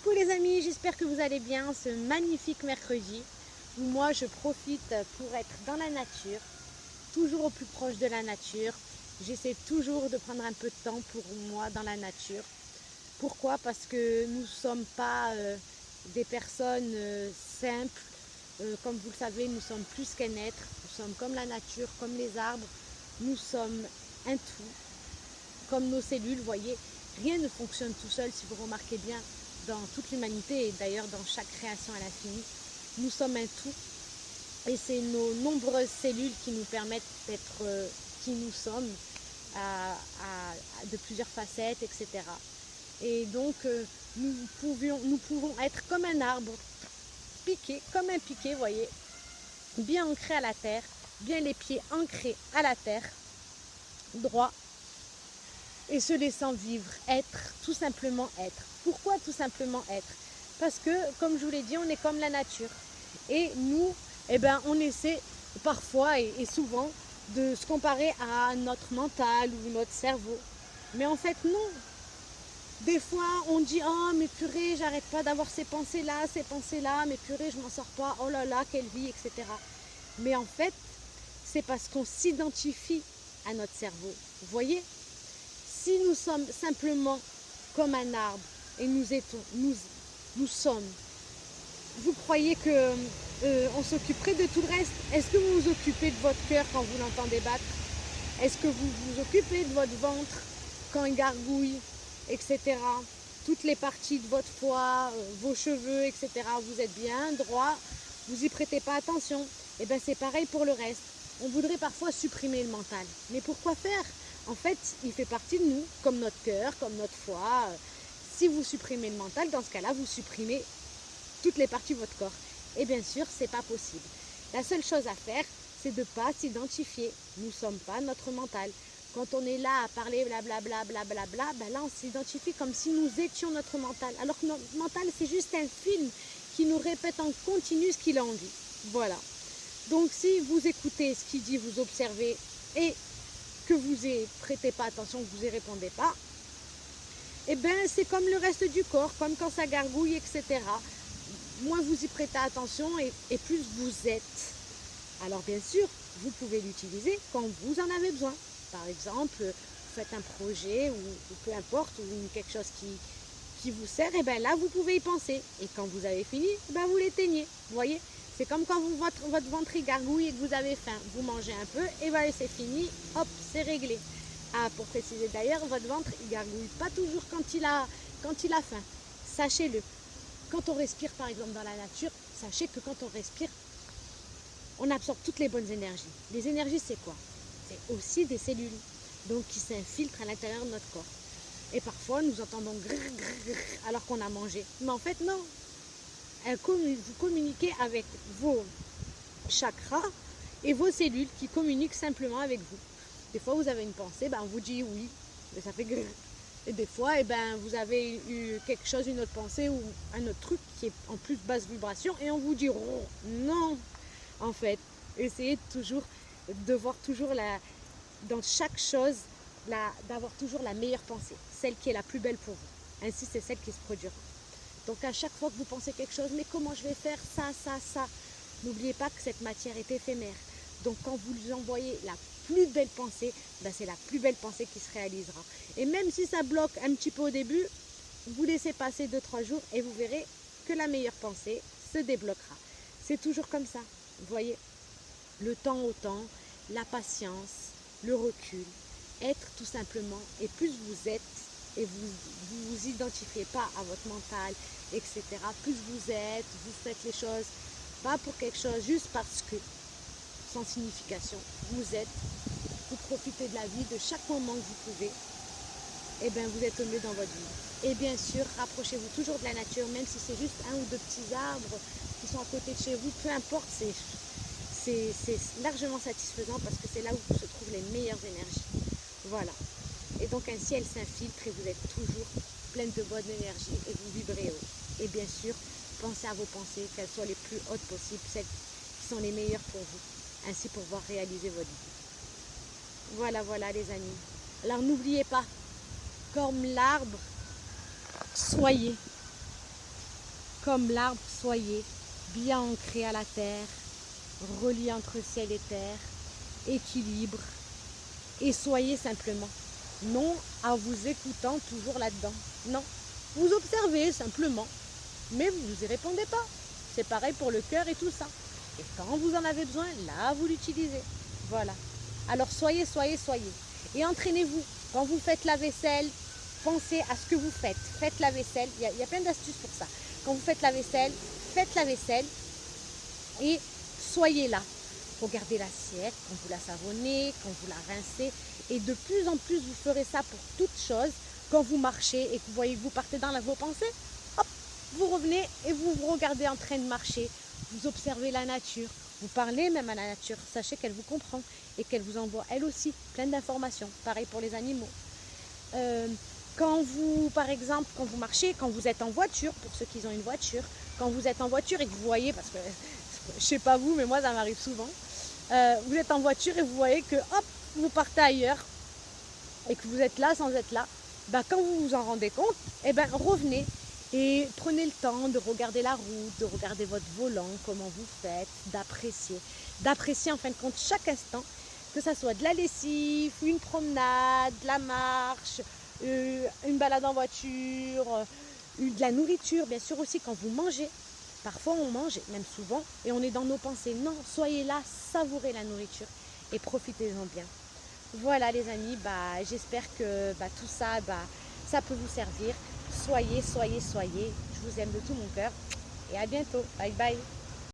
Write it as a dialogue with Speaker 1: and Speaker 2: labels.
Speaker 1: Coucou les amis, j'espère que vous allez bien ce magnifique mercredi où moi je profite pour être dans la nature, toujours au plus proche de la nature. J'essaie toujours de prendre un peu de temps pour moi dans la nature. Pourquoi? Parce que nous ne sommes pas des personnes simples. Comme vous le savez, nous sommes plus qu'un être. Nous sommes comme la nature, comme les arbres. Nous sommes un tout, comme nos cellules, vous voyez. Rien ne fonctionne tout seul, si vous remarquez bien, dans toute l'humanité et d'ailleurs dans chaque création à l'infini. Nous sommes un tout et c'est nos nombreuses cellules qui nous permettent d'être qui nous sommes de plusieurs facettes, etc. Et donc nous pouvons être comme un arbre, piqué, comme un piqué, vous voyez, bien ancré à la terre, bien les pieds ancrés à la terre, droit, et se laissant vivre, être, tout simplement être. Pourquoi tout simplement être? Parce que, comme je vous l'ai dit, on est comme la nature. Et nous, eh ben, on essaie parfois et souvent de se comparer à notre mental ou notre cerveau. Mais en fait, non. Des fois, on dit « Oh, mais purée, j'arrête pas d'avoir ces pensées-là, mais purée, je m'en sors pas, oh là là, quelle vie, etc. » Mais en fait, c'est parce qu'on s'identifie à notre cerveau. Vous voyez? Si nous sommes simplement comme un arbre et nous sommes, vous croyez que on s'occuperait de tout le reste? Est-ce que vous vous occupez de votre cœur quand vous l'entendez battre? Est-ce que vous vous occupez de votre ventre quand il gargouille, etc. Toutes les parties de votre foie, vos cheveux, etc. Vous êtes bien droit, vous n'y prêtez pas attention. Et bien c'est pareil pour le reste. On voudrait parfois supprimer le mental. Mais pourquoi faire? En fait, il fait partie de nous, comme notre cœur, comme notre foie. Si vous supprimez le mental, dans ce cas-là, vous supprimez toutes les parties de votre corps. Et bien sûr, ce n'est pas possible. La seule chose à faire, c'est de ne pas s'identifier. Nous ne sommes pas notre mental. Quand on est là à parler blablabla, blablabla, ben là on s'identifie comme si nous étions notre mental. Alors que notre mental, c'est juste un film qui nous répète en continu ce qu'il a envie. Voilà. Donc si vous écoutez ce qu'il dit, vous observez et que vous n'y prêtez pas attention, que vous n'y répondez pas, et bien c'est comme le reste du corps, comme quand ça gargouille, etc. Moins vous y prêtez attention et plus vous êtes. Alors bien sûr, vous pouvez l'utiliser quand vous en avez besoin. Par exemple, vous faites un projet ou peu importe, ou quelque chose qui vous sert, et bien là vous pouvez y penser. Et quand vous avez fini, ben vous l'éteignez. Vous voyez? C'est comme quand votre ventre gargouille et que vous avez faim. Vous mangez un peu et ben c'est fini, hop, c'est réglé. Ah, pour préciser d'ailleurs, votre ventre il gargouille pas toujours quand il a faim. Sachez-le. Quand on respire par exemple dans la nature, sachez que quand on respire, on absorbe toutes les bonnes énergies. Les énergies, c'est quoi? C'est aussi des cellules, donc qui s'infiltrent à l'intérieur de notre corps. Et parfois, nous entendons grrr, grrr, grrr, alors qu'on a mangé. Mais en fait, non. Vous communiquez avec vos chakras et vos cellules qui communiquent simplement avec vous. Des fois, vous avez une pensée, ben, on vous dit oui, mais ça fait grrr. Et des fois, eh ben, vous avez eu quelque chose, une autre pensée ou un autre truc qui est en plus basse vibration et on vous dit oh, non. En fait, essayez de voir toujours dans chaque chose, d'avoir toujours la meilleure pensée, celle qui est la plus belle pour vous. Ainsi, c'est celle qui se produira. Donc à chaque fois que vous pensez quelque chose, mais comment je vais faire ça, n'oubliez pas que cette matière est éphémère. Donc quand vous lui envoyez la plus belle pensée, ben c'est la plus belle pensée qui se réalisera. Et même si ça bloque un petit peu au début, vous laissez passer 2-3 jours et vous verrez que la meilleure pensée se débloquera. C'est toujours comme ça, vous voyez, le temps au temps, la patience, le recul, être tout simplement, et plus vous êtes, et vous identifiez pas à votre mental, etc. Plus vous êtes, vous faites les choses, pas pour quelque chose, juste parce que, sans signification, vous êtes, vous profitez de la vie, de chaque moment que vous pouvez, et bien vous êtes au mieux dans votre vie. Et bien sûr, rapprochez-vous toujours de la nature, même si c'est juste un ou deux petits arbres qui sont à côté de chez vous, peu importe, c'est largement satisfaisant parce que c'est là où se trouvent les meilleures énergies. Voilà. Et donc ainsi elles s'infiltrent et vous êtes toujours pleine de bonne énergie et vous vibrez haut. Et bien sûr, pensez à vos pensées, qu'elles soient les plus hautes possibles, celles qui sont les meilleures pour vous, ainsi pour pouvoir réaliser votre vie. Voilà, voilà les amis. Alors n'oubliez pas, comme l'arbre, soyez. comme l'arbre, soyez bien ancré à la terre, relié entre ciel et terre, équilibre, et soyez simplement. Non à vous écoutant toujours là-dedans. Non, vous observez simplement, mais vous ne y répondez pas. C'est pareil pour le cœur et tout ça. Et quand vous en avez besoin, là, vous l'utilisez. Voilà. Alors soyez. Et entraînez-vous. Quand vous faites la vaisselle, pensez à ce que vous faites. Faites la vaisselle. Il y a plein d'astuces pour ça. Quand vous faites la vaisselle et soyez là. Regardez l'assiette, quand vous la savonnez, quand vous la rincez. Et de plus en plus, vous ferez ça pour toutes choses. Quand vous marchez et que vous voyez que vous partez dans vos pensées, hop, vous revenez et vous vous regardez en train de marcher. Vous observez la nature. Vous parlez même à la nature. Sachez qu'elle vous comprend et qu'elle vous envoie elle aussi plein d'informations. Pareil pour les animaux. Quand vous, par exemple, quand vous marchez, quand vous êtes en voiture, pour ceux qui ont une voiture, quand vous êtes en voiture et que vous voyez, parce que je sais pas vous, mais moi ça m'arrive souvent, vous êtes en voiture et vous voyez que hop, vous partez ailleurs et que vous êtes là sans être là, ben, quand vous vous en rendez compte, revenez et prenez le temps de regarder la route, de regarder votre volant, comment vous faites, d'apprécier en fin de compte chaque instant, que ça soit de la lessive, une promenade, de la marche, une balade en voiture, de la nourriture, bien sûr aussi quand vous mangez. Parfois on mange, même souvent, et on est dans nos pensées. Non, soyez là, savourez la nourriture et profitez-en bien. Voilà les amis, j'espère que tout ça, ça peut vous servir. Soyez. Je vous aime de tout mon cœur et à bientôt. Bye bye.